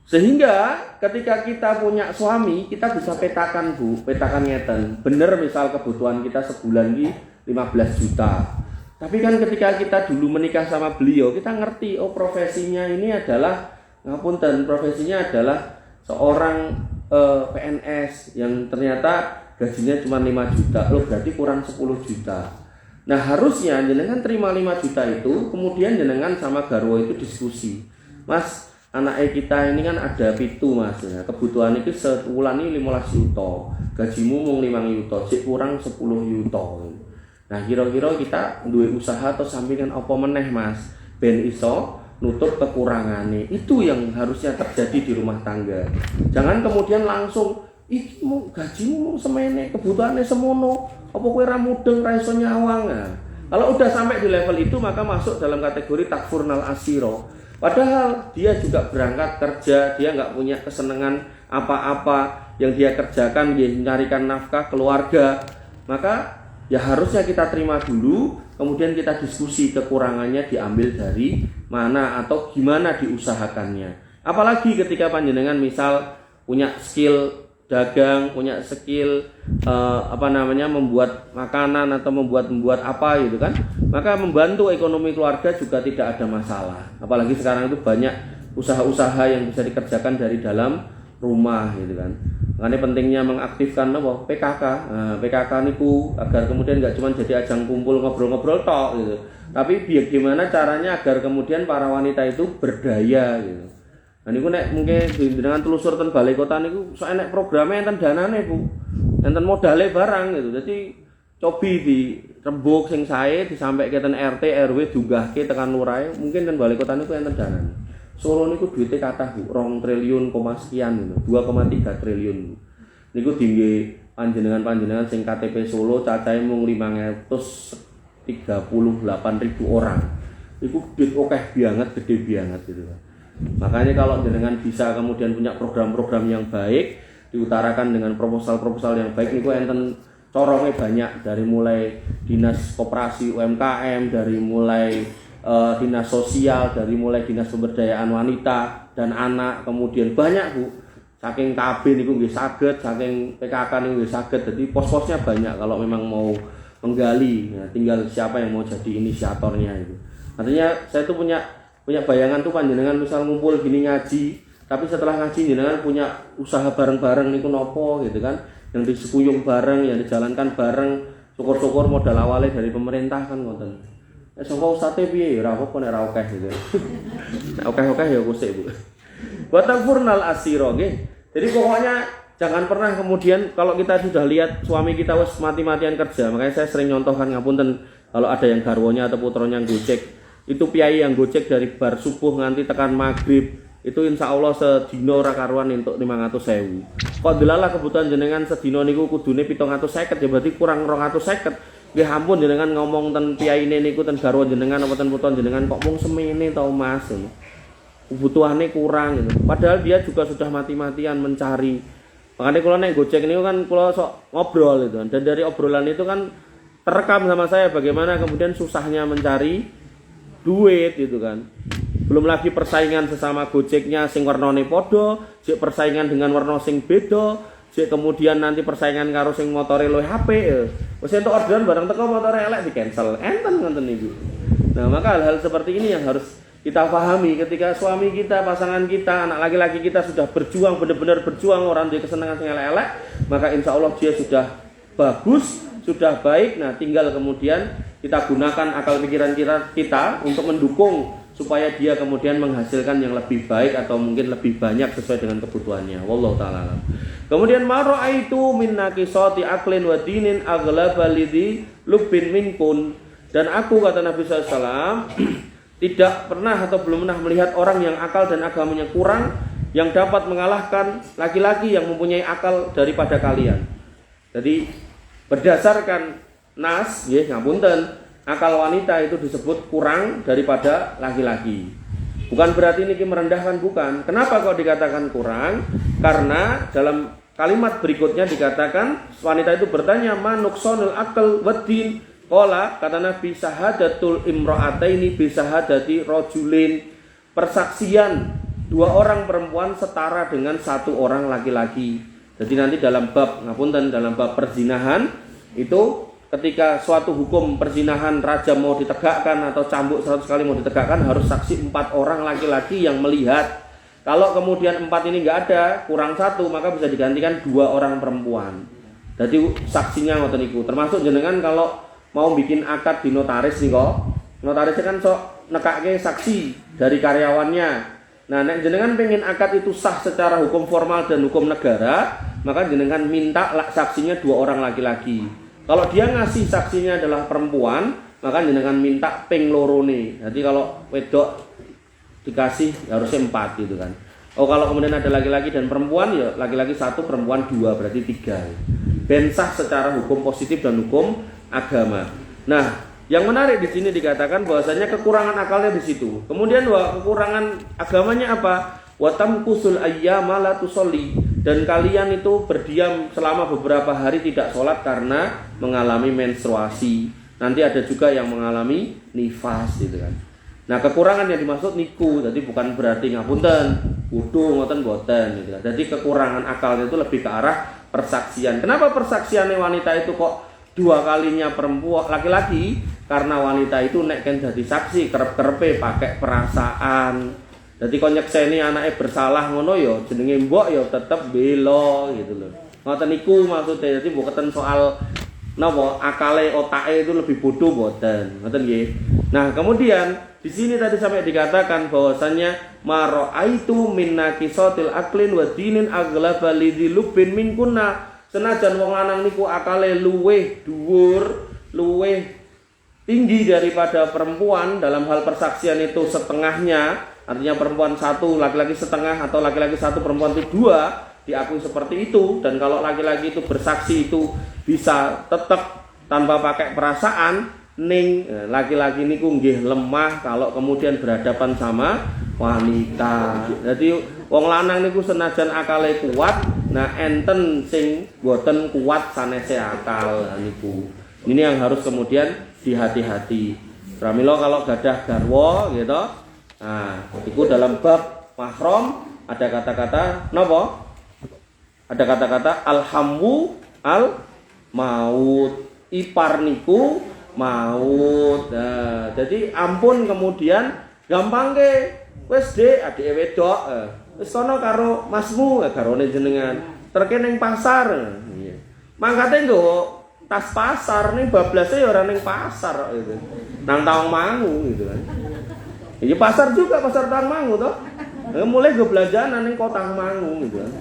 Sehingga ketika kita punya suami, kita bisa petakan petakan ngeten. Bener misal kebutuhan kita sebulan ki 15 juta. Tapi kan ketika kita dulu menikah sama beliau, kita ngerti profesinya ini adalah ngapunten, profesinya adalah seorang PNS yang ternyata gajinya cuma 5 juta, loh berarti kurang 10 juta. Nah harusnya jenengan terima 5 juta itu, kemudian jenengan sama garwo itu diskusi, Mas, anaknya kita ini kan ada pitu Mas, ya, kebutuhan itu sebulan ini 15 juta, gajimu mau 5 juta, cik kurang 10 juta. Nah kira-kira kita duwe usaha atau sampingan apa meneh Mas, ben iso nutup kekurangannya. Itu yang harusnya terjadi di rumah tangga. Jangan kemudian langsung iki mau gajimu mau semene, kebutuhannya semono, apa kowe ra mudeng ra iso nyawang. Nah, kalau udah sampai di level itu maka masuk dalam kategori takfurnal asiro. Padahal dia juga berangkat kerja, dia nggak punya kesenangan apa-apa yang dia kerjakan, dia mencarikan nafkah keluarga. Maka ya harusnya kita terima dulu, kemudian kita diskusi kekurangannya diambil dari mana atau gimana diusahakannya. Apalagi ketika panjenengan misal punya skill dagang, punya skill membuat makanan atau membuat apa gitu kan, maka membantu ekonomi keluarga juga tidak ada masalah. Apalagi sekarang itu banyak usaha-usaha yang bisa dikerjakan dari dalam rumah gitu kan. Makanya pentingnya mengaktifkan PKK. Nah, PKK niku agar kemudian nggak cuma jadi ajang kumpul ngobrol-ngobrol tok gitu, tapi biar gimana caranya agar kemudian para wanita itu berdaya gitu. Nah niku nek mungkin dengan telusur ten balai kota niku sok enek programe enten danane Bu. Enten modale barang gitu. Jadi cobi di rembug sing sae disampaikan ten RT RW diunggahke tekan lurahe, mungkin ten balai kota niku enten danane. Solo niku duitnya kathah Bu, 2 triliun sekian gitu, 2,3 triliun. Niku dingge panjenengan sing KTP Solo cacahe mung 538.000 orang. Iku duit akeh banget, gede banget gitu. Makanya kalau jenengan bisa kemudian punya program-program yang baik, diutarakan dengan proposal-proposal yang baik, niku enten corongnya banyak, dari mulai dinas koperasi UMKM, dari mulai dinas sosial, dari mulai dinas pemberdayaan wanita dan anak, kemudian banyak Bu. Saking KB niku nggih saged, saking PKK niku nggih saged. Jadi pos-posnya banyak kalau memang mau menggali. Ya, tinggal siapa yang mau jadi inisiatornya itu. Artinya saya tuh punya bayangan tuh panjenengan misal ngumpul gini ngaji, tapi setelah ngaji jenengan punya usaha bareng-bareng niku nopo gitu kan, yang disepuyung bareng, yang dijalankan bareng, syukur-syukur modal awalnya dari pemerintah kan ngoten. Sangka usate piye ora apa-apa nek ra akeh gitu. Nek akeh-akeh ya kusik Bu. Wa takfurnal asira nggih. Jadi pokoknya jangan pernah kemudian kalau kita sudah lihat suami kita wis mati-matian kerja, makanya saya sering nyontohkan ngapunten kalau ada yang garwonya atau putronya yang gojek, itu piai yang gojek dari bar subuh nganti tekan maghrib, itu insya Allah sedino ora karuan entuk 500.000. Kok delalah kebutuhan jenengan sedino niku kudune 750 ya berarti kurang 250. Nggih ampun jenengan ngomong ten piyaine niku ten garwa jenengan apa ten puton jenengan kok mung semene to Mas. Kebutuhannya kurang gitu. Padahal dia juga sudah mati-matian mencari. Makanya kalau naik Gojek niku kan kalau sok ngobrol itu, dan dari obrolan itu kan terekam sama saya bagaimana kemudian susahnya mencari duit gitu kan. Belum lagi persaingan sesama Gojeknya sing warnane padha, sik persaingan dengan warna sing beda, sik kemudian nanti persaingan karo sing motore luwih apik ya. Wis entuk orderan barang teko motore elek di cancel. Enten ngoten niku. Nah, maka hal-hal seperti ini yang harus kita pahami ketika suami kita, pasangan kita, anak laki-laki kita sudah berjuang, benar-benar berjuang orang di kesenangan sing elek-elek, maka insya Allah dia sudah bagus, sudah baik. Nah, tinggal kemudian kita gunakan akal pikiran kita untuk mendukung supaya dia kemudian menghasilkan yang lebih baik atau mungkin lebih banyak sesuai dengan kebutuhannya. Wallahu ta'ala. Kemudian mara'aitu min naqisati aqlin wa dinin aghlaba lidhi lubbin minkun. Dan aku, kata Nabi SAW, tidak pernah atau belum pernah melihat orang yang akal dan agamanya kurang yang dapat mengalahkan laki-laki yang mempunyai akal daripada kalian. Jadi berdasarkan nas, ya ngapunten, akal wanita itu disebut kurang daripada laki-laki. Bukan berarti ini merendahkan, bukan. Kenapa kok dikatakan kurang? Karena dalam kalimat berikutnya dikatakan wanita itu bertanya, manuksonul akal waddin. Qala, kata Nabi, sahadatul imra'ataini bisahadati rajulin. Persaksian dua orang perempuan setara dengan satu orang laki-laki. Jadi nanti dalam bab ngapunten, dalam bab perzinahan itu ketika suatu hukum perzinahan rajam mau ditegakkan atau cambuk 100 kali mau ditegakkan, harus saksi 4 orang laki-laki yang melihat. Kalau kemudian 4 ini nggak ada, kurang 1, maka bisa digantikan 2 orang perempuan. Jadi saksinya ngoten niku. Termasuk jenengan kalau mau bikin akad di notaris nih kok. Notarisnya kan sok nekake saksi dari karyawannya. Nah, nek jenengan pengen akad itu sah secara hukum formal dan hukum negara, maka jenengan minta saksinya 2 orang laki-laki. Kalau dia ngasih saksinya adalah perempuan, maka jenengan minta ping lorone. Jadi kalau wedok dikasih harusnya 4 gitu kan. Oh, kalau kemudian ada laki-laki dan perempuan, ya laki-laki 1, perempuan 2, berarti 3. Ben sah secara hukum positif dan hukum agama. Nah, yang menarik di sini dikatakan bahwasanya kekurangan akalnya di situ. Kemudian kekurangan agamanya apa? Watam kusul ayyama la tusolli, dan kalian itu berdiam selama beberapa hari tidak sholat karena mengalami menstruasi. Nanti ada juga yang mengalami nifas gitu kan. Nah, kekurangan yang dimaksud niku, jadi bukan berarti ngapunten, wudu ngoten boten gitu kan. Jadi kekurangan akalnya itu lebih ke arah persaksian. Kenapa persaksiannya wanita itu kok 2 kalinya perempuan laki-laki? Karena wanita itu nek kan jadi saksi kerep-kerepe pakai perasaan. Jadi kon nyekseni anake bersalah ngono ya jenenge mbok ya tetep bela gitu loh. Ngoten niku maksudnya. Jadi bukan soal napa akale otake itu lebih bodoh boten. Ngoten nggih. Nah, kemudian di sini tadi sampai dikatakan bahwasannya mara'aitu min naqisatil aqlin wa dinin aghlaba lidilubin minkunna. Senajan wong lanang niku akale luweh dhuwur, luweh tinggi daripada perempuan dalam hal persaksian itu setengahnya, artinya perempuan 1, laki-laki setengah, atau laki-laki 1, perempuan itu 2, diakui seperti itu. Dan kalau laki-laki itu bersaksi itu bisa tetap tanpa pakai perasaan, ning laki-laki niku nggih lemah kalau kemudian berhadapan sama wanita. Jadi wong lanang niku senajan akale kuat, nah enten sing boten kuat sanese akal niku. Ini yang harus kemudian dihati-hati. Pramila kalau gadah garwa gitu. Nah, itu dalam bab mahram ada kata-kata napa? Ada kata-kata alhamu al maut. Ipar niku maut. Nah, jadi ampun kemudian gampang ke wis Dik adike wedok wis sono karo masmu garone jenengan terke ning pasar. Iya. Mangkate nggo tas pasar ning bablase ya ora ning pasar gitu. Nang Tawangmangu gitu kan. Iki pasar juga pasar Tawangmangu toh. Mulai go belanjaan ning kota Tawangmangu gitu kan.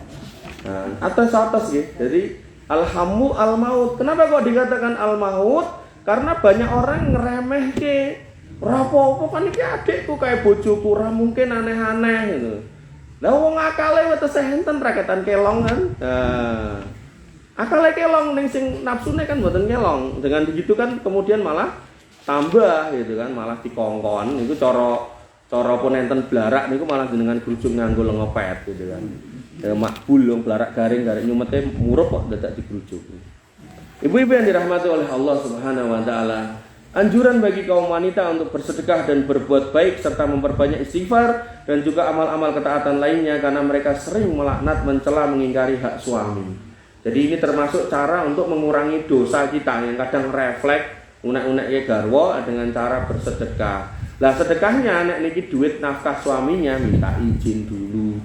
Nah, atas-atas gitu. Jadi alhamu al maut. Kenapa kok dikatakan al maut? Karena banyak orang ngeremeh ke rapopo kan iki adikku kayak bojoku ora mungkin aneh-aneh gitu. Lah wong akale wis enten raketan kelong kan. Nah, akale kelong ning sing nafsune kan mboten kelong. Dengan begitu kan kemudian malah tambah gitu kan, malah dikongkon. Niku cara pun enten blarak niku malah jenengan grujuk nganggo lengopet gitu kan. Ya makbul wong blarak garing nyumete murup kok dadak digrujuk. Ibu-ibu yang dirahmati oleh Allah Subhanahu wa taala, anjuran bagi kaum wanita untuk bersedekah dan berbuat baik serta memperbanyak istighfar dan juga amal-amal ketaatan lainnya karena mereka sering melaknat, mencela, mengingkari hak suami. Jadi ini termasuk cara untuk mengurangi dosa kita yang kadang refleks unek-unek garwa dengan cara bersedekah. Lah sedekahnya nek niki duit nafkah suaminya minta izin dulu.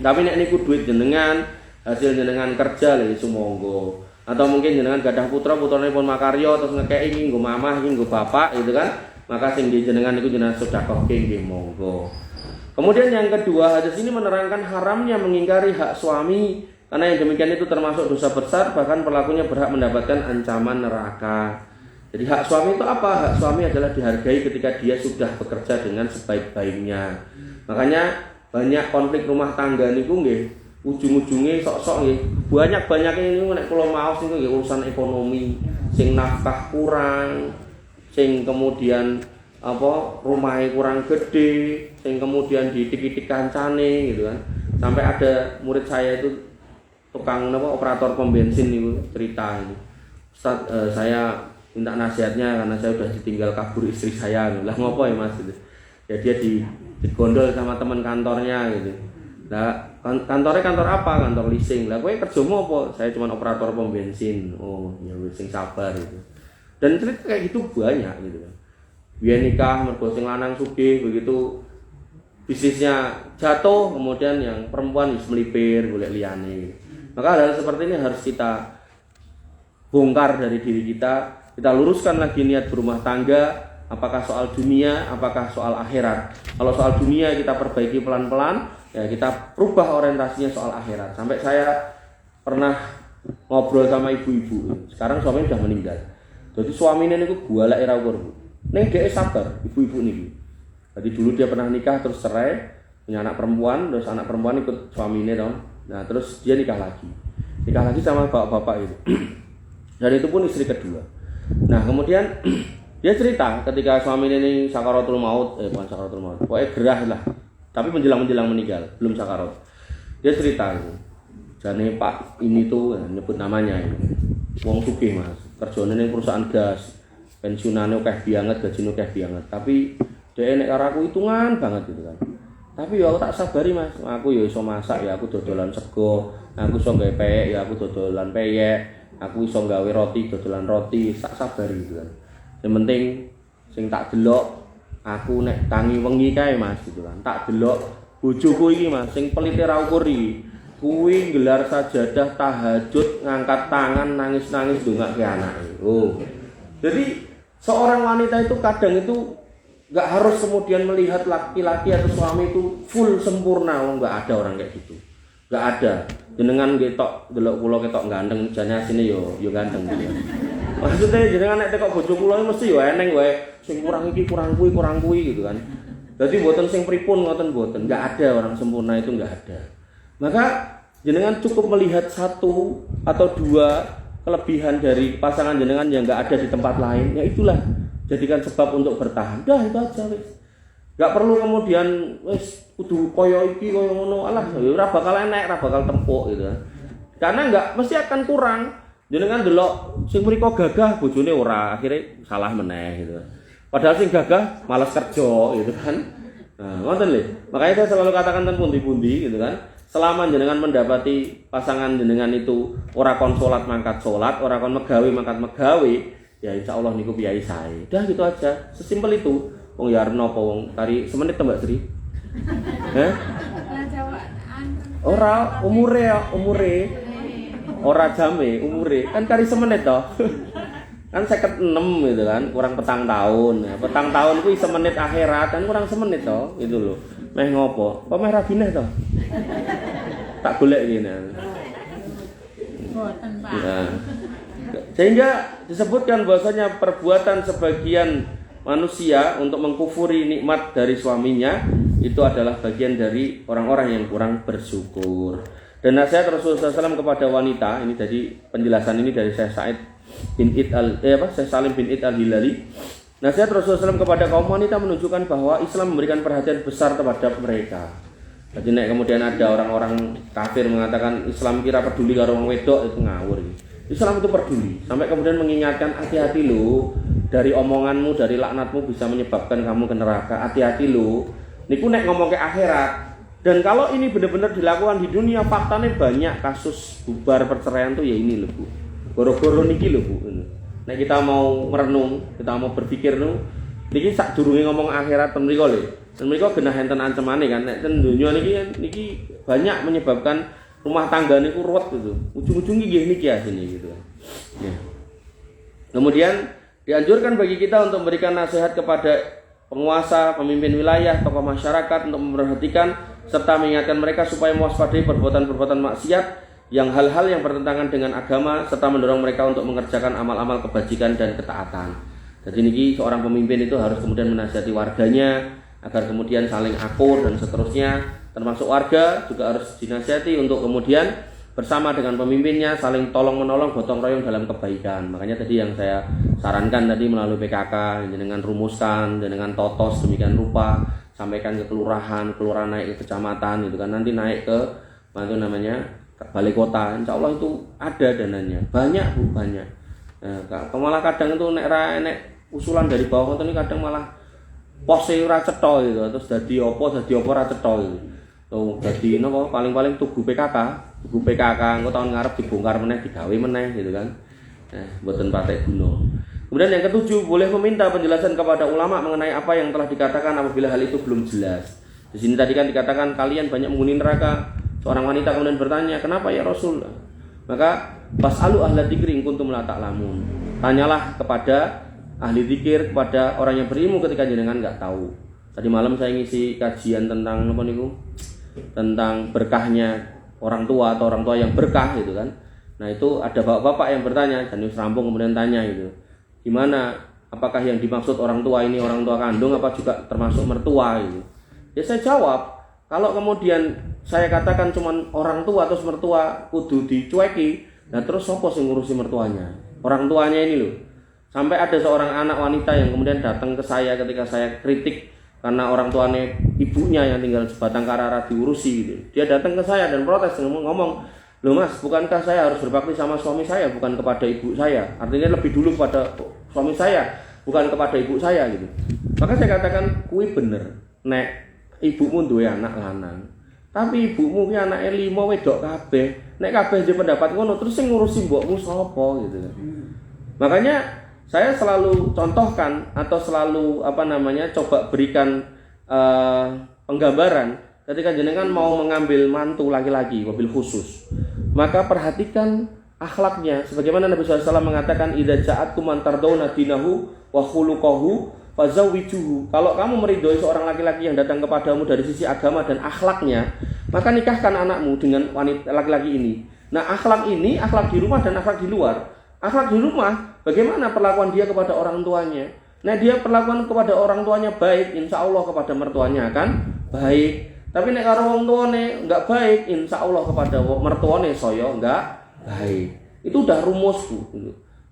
Tapi nek niku duit jenengan, hasil jenengan kerja lho sumangga. Atau mungkin jenengan gadah putrane pun makarya terus ngekeki iki nggo mamah iki nggo bapak gitu kan. Maka sing jenengan niku jenengan sedekah nggih monggo. Kemudian yang kedua, hadis ini menerangkan haramnya mengingkari hak suami karena yang demikian itu termasuk dosa besar, bahkan pelakunya berhak mendapatkan ancaman neraka. Jadi hak suami itu apa? Hak suami adalah dihargai ketika dia sudah bekerja dengan sebaik-baiknya. Makanya banyak konflik rumah tangga niku nggih ujung-ujungnya sok-sok nggih. Banyak-banyaknya ini nek kula maos niku nggih urusan ekonomi, sing nafkah kurang, sing kemudian rumahnya kurang gede, sing kemudian ditik-tik kancane gitu kan. Sampai ada murid saya itu tukang operator pom bensin niku cerita ini. Ustaz, saya minta nasihatnya karena saya sudah ditinggal kabur istri saya. Lah ngopo ya Mas gitu. Ya dia digondol sama teman kantornya gitu. Lah kantornya kantor apa? Kantor leasing. Lah kowe kerjamu apa? Saya cuma operator pom bensin. Oh, ya wis sing sabar gitu. Dan cerita kayak gitu banyak gitu kan. Biar nikah mergo sing lanang sugih begitu bisnisnya jatuh, kemudian yang perempuan melipir golek liyane. Maka hal seperti ini harus kita bongkar dari diri kita luruskan lagi niat berumah tangga, apakah soal dunia, apakah soal akhirat. Kalau soal dunia kita perbaiki pelan-pelan, ya kita rubah orientasinya soal akhirat. Sampai saya pernah ngobrol sama ibu-ibu, sekarang suaminya sudah meninggal. Jadi suaminya ini golek ra ukur. Ning dhek sabar, ibu-ibu niki. Jadi dulu dia pernah nikah terus cerai, punya anak perempuan, terus anak perempuan ikut suaminya dong. Nah, terus dia nikah lagi sama bapak-bapak itu. Dan itu pun istri kedua. Nah, kemudian dia cerita ketika suaminya ini sakaratul maut, bukan sakaratul maut, pokoknya gerah lah. Tapi menjelang meninggal, belum sakarat. Dia cerita itu. Jane Pak ini tuh nyebut namanya ini. Wong sugih Mas, kerjane ning perusahaan gas. Pensiunane akeh banget, gajine akeh banget. Tapi dhek nek karo aku hitungan banget gitu kan. Tapi ya aku tak sabari Mas. Aku ya iso masak ya aku dodolan sego, aku iso gawe peyek ya aku dodolan peyek, aku iso gawe roti dodolan roti, tak sabari gitu kan. Yang penting sing tak delok aku nek tangi wengi kae Mas gitu kan. Tak delok bojoku iki Mas sing pelite ra ukur iki. Kuwi gelar sajadah tahajud ngangkat tangan nangis-nangis ndongake anake. Oh. Jadi seorang wanita itu kadang itu nggak harus kemudian melihat laki-laki atau suami itu full sempurna, nggak ada orang kayak gitu, nggak ada. Jenengan ketok delok kula ketok ganteng, jane asine yo ganteng gitu. Maksudnya jenengan nek tekok bojo kula mesti yo eneng wae, sing kurang iki kurang kuwi gitu kan. Jadi mboten sing pripun ngoten mboten, nggak ada orang sempurna itu nggak ada. Maka jenengan cukup melihat satu atau dua kelebihan dari pasangan jenengan yang nggak ada di tempat lain, ya itulah jadikan sebab untuk bertahan. Dah itu aja wis. Nggak perlu kemudian wis kudu koyo iki koyo ngono. Alah, ora bakal enek, ora bakal tempuk gitu. Karena nggak mesti akan kurang. Jenengan delok sing mriko gagah bojone ora, akhirnya salah meneh gitu. Padahal sing gagah malas kerja gitu kan. Nah, ngoten lho. Makanya saya selalu katakan ten pundi-pundi gitu kan. Selama jenengan mendapati pasangan jenengan itu ora kon salat mangkat salat, ora kon megawe mangkat megawe, ya insyaallah niku piyai sae. Dah gitu aja, sesimpel itu. Wong ya arep napa wong kari semenit to Mbak Sri? Heh? Ora umure ora jame umure kan kari semenit to. Kan 56 gitu kan, kurang petang tahun. Nah, petang tahun kuwi semenit akhirat kan kurang semenit to, gitu loh. Meh ngopo? Apa meh rabineh to? Tak golek iki nah. Boten, Pak. Nah. Sehingga disebutkan bahwasanya perbuatan sebagian manusia untuk mengkufuri nikmat dari suaminya itu adalah bagian dari orang-orang yang kurang bersyukur. Dan nasihat Rasulullah SAW kepada wanita, ini jadi penjelasan ini dari Syekh Salim bin Id al-Hilali. Nasihat Rasulullah SAW kepada kaum wanita menunjukkan bahwa Islam memberikan perhatian besar terhadap mereka. Jadi kemudian ada orang-orang kafir mengatakan Islam kira peduli karo wong wedok, itu ngawur. Islam itu peduli, sampai kemudian mengingatkan hati-hati lo, dari omonganmu, dari laknatmu bisa menyebabkan kamu ke neraka. Hati-hati lo. Niku nek ngomong ke akhirat. Dan kalau ini benar-benar dilakukan di dunia, faktanya banyak kasus bubar perceraian tuh ya ini loh Bu. Goro-goro niki loh Bu. Nek kita mau merenung, kita mau berpikir nu, niki sak durunge ngomong akhirat ten mriko lho. Ten mriko genah enten ancamane kan. Nek ten donya niki banyak menyebabkan rumah tangga niku ruwet gitu. Ujung-ujung nggih niki asine gitu. Ya. Kemudian dianjurkan bagi kita untuk memberikan nasihat kepada penguasa, pemimpin wilayah, tokoh masyarakat untuk memperhatikan serta mengingatkan mereka supaya mewaspadai perbuatan-perbuatan maksiat yang hal-hal yang bertentangan dengan agama serta mendorong mereka untuk mengerjakan amal-amal kebajikan dan ketaatan. Jadi niki seorang pemimpin itu harus kemudian menasihati warganya agar kemudian saling akur dan seterusnya. Termasuk warga juga harus dinasihati untuk kemudian bersama dengan pemimpinnya saling tolong-menolong, gotong royong dalam kebaikan. Makanya tadi yang saya sarankan tadi melalui PKK dengan rumuskan, dengan totos demikian rupa, sampaikan ke kelurahan naik ke kecamatan gitu kan, nanti naik ke itu namanya balai kota. Insya Allah itu ada dananya, banyak Bu, banyak. Nah, malah kadang itu nek usulan dari bawah itu kadang malah pose ora cetha gitu, terus dadi apa ora cetha gitu. Tuh dadi napa paling-paling tugu PKK engko tahun ngarep dibongkar meneh, digawe meneh gitu kan. Mboten patek guna. Kemudian yang ketujuh, boleh meminta penjelasan kepada ulama mengenai apa yang telah dikatakan apabila hal itu belum jelas. Di sini tadi kan dikatakan kalian banyak menghuni neraka. Seorang wanita kemudian bertanya, kenapa ya Rasul? Maka fas'alu ahla dzikri in kuntum la ta'lamun. Tanyalah kepada ahli zikir, kepada orang yang berilmu ketika jenengan enggak tahu. Tadi malam saya ngisi kajian tentang apa niku? Tentang berkahnya orang tua atau orang tua yang berkah gitu kan. Nah, itu ada bapak-bapak yang bertanya, dan rampung kemudian tanya gitu. Gimana? Apakah yang dimaksud orang tua ini orang tua kandung apa juga termasuk mertua gitu? Ya saya jawab, kalau kemudian saya katakan cuman orang tua atau mertua kudu dicueki, nah terus sopo sing ngurusi mertuanya? Orang tuanya ini loh. Sampai ada seorang anak wanita yang kemudian datang ke saya ketika saya kritik karena orang tuanya ibunya yang tinggal sebatang kara diurusi gitu. Dia datang ke saya dan protes ngomong, "Loh Mas, bukankah saya harus berbakti sama suami saya bukan kepada ibu saya? Artinya lebih dulu kepada suami saya bukan kepada ibu saya gitu." Maka saya katakan, "Kuwi bener. Nek ibumu duwe anak lanang, tapi ibumu ki anake 5 wedok kabeh. Nek kabeh dhe pendapat ngono, terus sing ngurusi mbokmu sapa gitu kan." Makanya saya selalu contohkan atau selalu coba berikan penggambaran ketika jenengan mau mengambil mantu laki-laki mobil khusus, maka perhatikan akhlaknya sebagaimana Nabi SAW mengatakan, idza ja'atkum man tardawna dinahu wa khuluquhu fazawwijuhu. Kalau kamu meridhoi seorang laki-laki yang datang kepadamu dari sisi agama dan akhlaknya, maka nikahkan anakmu dengan wanita laki-laki ini. Nah, akhlak ini akhlak di rumah dan akhlak di luar. Akhlak di rumah, bagaimana perlakuan dia kepada orang tuanya? Nah, dia perlakuan kepada orang tuanya baik, insya Allah kepada mertuanya akan baik. Tapi nek karo wong tuane enggak baik, insya Allah kepada mertuane saya enggak baik. Itu udah rumusku.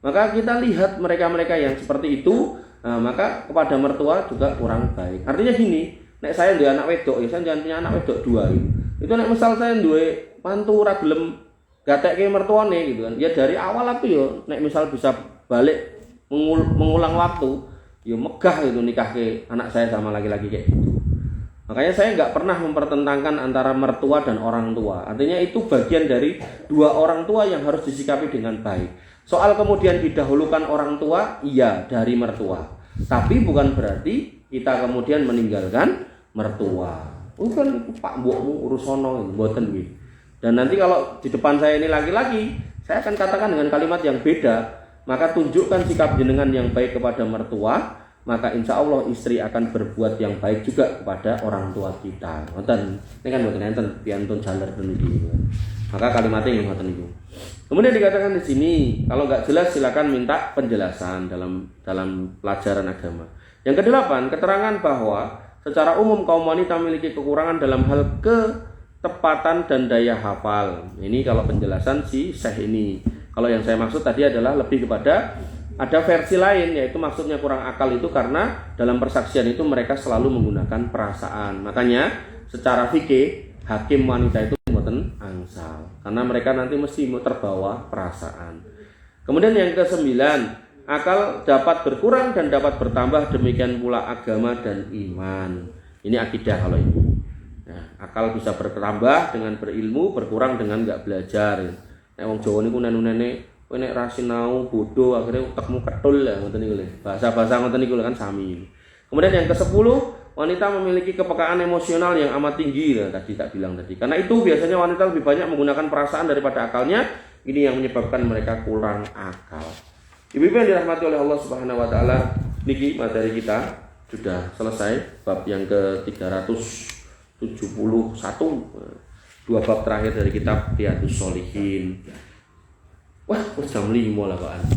Maka kita lihat mereka-mereka yang seperti itu, nah, maka kepada mertua juga kurang baik. Artinya gini, nek saya duwe anak wedok, ya saya jangan punya anak wedok 2 gitu. Itu nek misal saya duwe mantu ora gelem gatekke mertuane gitu kan. Ya dari awal aku yo nek misal bisa balik mengulang waktu, ya megah gitu nikahke anak saya sama laki-laki kayak gitu. Makanya saya nggak pernah mempertentangkan antara mertua dan orang tua. Artinya itu bagian dari 2 orang tua yang harus disikapi dengan baik. Soal kemudian didahulukan orang tua, iya dari mertua. Tapi bukan berarti kita kemudian meninggalkan mertua. Bukan Pak mbokmu urusono mboten nggih. Dan nanti kalau di depan saya ini laki-laki, saya akan katakan dengan kalimat yang beda. Maka tunjukkan sikap jenengan yang baik kepada mertua, maka insya Allah istri akan berbuat yang baik juga kepada orang tua kita. Ngoten, ini kan mboten enten piantun jaler niki. Maka kalimatnya yang ngoten niku. Kemudian dikatakan di sini, kalau nggak jelas silakan minta penjelasan dalam pelajaran agama. Yang ke-8, keterangan bahwa secara umum kaum wanita memiliki kekurangan dalam hal ketepatan dan daya hafal. Ini kalau penjelasan si Syekh ini. Kalau yang saya maksud tadi adalah lebih kepada ada versi lain, yaitu maksudnya kurang akal itu karena dalam persaksian itu mereka selalu menggunakan perasaan. Makanya secara fikih hakim wanita itu mboten angsal karena mereka nanti mesti terbawa perasaan. Kemudian yang ke-9, akal dapat berkurang dan dapat bertambah, demikian pula agama dan iman. Ini akidah kalau ini. Nah, akal bisa bertambah dengan berilmu, berkurang dengan enggak belajar. Nek wong Jawa niku nenu-nene kowe nek ra sinau bodoh akhirnya utekmu ketul lah ngoten niku lho. Bahasa-bahasa ngoten niku kan sami. Kemudian yang ke-10, wanita memiliki kepekaan emosional yang amat tinggi lah, tadi tak bilang tadi. Karena itu biasanya wanita lebih banyak menggunakan perasaan daripada akalnya. Ini yang menyebabkan mereka kurang akal. Ibu-ibu yang dirahmati oleh Allah Subhanahu wa taala, niki materi kita sudah selesai bab yang ke-371. 2 bab terakhir dari kitab Riyadhus Shalihin. Wah, jam 5 lah Pak.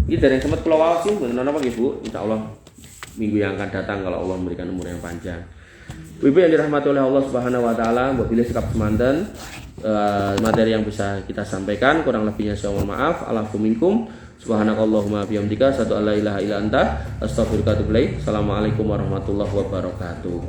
Ini dari yang sempat kula waos sih, bener apa nggih Bu? Insyaallah minggu yang akan datang kalau Allah memberikan umur yang panjang. Ibu yang dirahmati oleh Allah Subhanahu wa taala, apabila sikap semanten materi yang bisa kita sampaikan, kurang lebihnya saya mohon maaf. Alafu minkum. Subhanakallahumma bihamdika asyhadu an la ilaha illa anta astaghfiruka wa atubu ilaik. Assalamualaikum warahmatullahi wabarakatuh.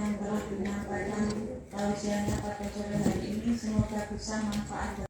Yang telah menyampaikan tausiahnya pada sore hari ini, semoga bisa manfaat.